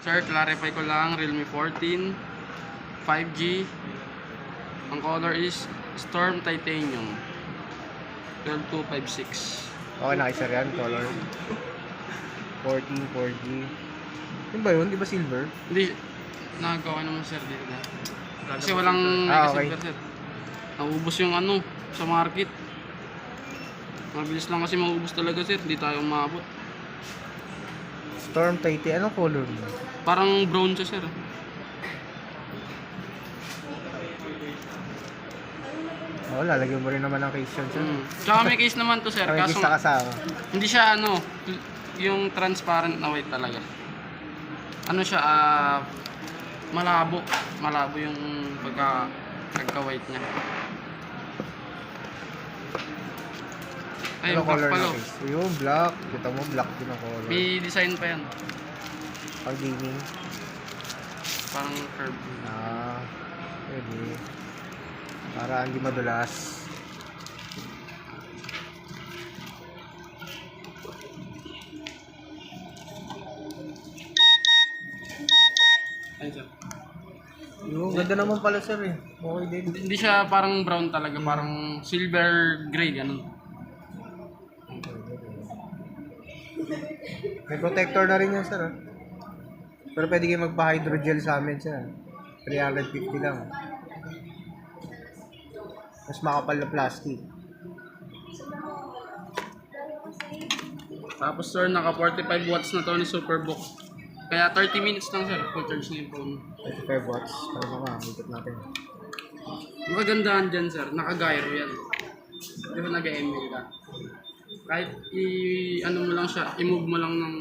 Sir, clarify ko lang, Realme 14 5G. Ang color is Storm Titanium 12256. Okay na kay sir yan, color. 14, 4G. Yun ba yun? Di ba silver? Hindi, nagawa naman sir dito na. Kasi walang okay. silver sir. Naubos yung ano sa market. Mabilis lang kasi maubos talaga sir, hindi tayo umabot. Storm Titanium, anong color mo? Parang brown siya sir. Oo, lalagyan mo rin naman ng case yun, sir. Tsaka may case naman to sir. May case na kasama. Hindi siya ano, yung transparent na white talaga. Ano siya, malabo. Malabo yung pagka-white niya. Ay, Ano black color pala. na case? Yung black. Kita mo, black din ang color. May design pa yan. Pag gaming. Parang curve. Pwede. Para hindi madulas. Ayun sir. Yung ganda naman pala sir eh. Okay din. Hindi siya parang brown talaga, parang silver gray, ganun. May protector na rin yan sir. Pero pwede kayo magpa-hydrogel sa amin sir. 350 lang. Mas makapal na plastic. Tapos sir, naka 45 watts na to ni Superbook. Kaya 30 minutes lang sir, full charge na yung phone. 35 watts. Para mga ikot natin. Ang kagandahan dyan sir, naka-gyro yan. Di ba nag-ML ka? Kahit ano mo lang siya, i-move mo lang ng...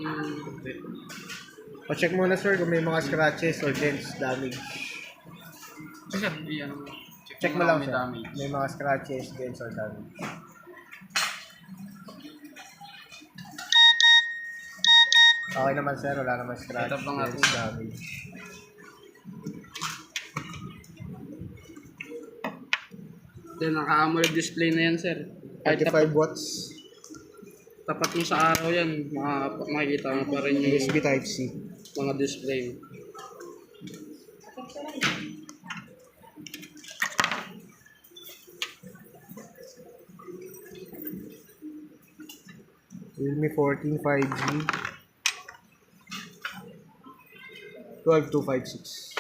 Pa-check muna sir kung may mga scratches or dents, damage. Sir, i-ano mo. Check mo lang may sir. damage. May mga scratches, dents or damage. Okay naman sir, wala naman scratch, Ito pang dents, damage. Then naka-AMOLED display na yan sir. Kahit 35 watts. tapat mo sa araw yan, makikita mo pa rin yung USB Type-C. mga display. Realme 14 5G 12256.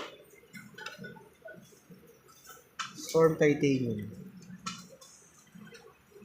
Storm Titanium.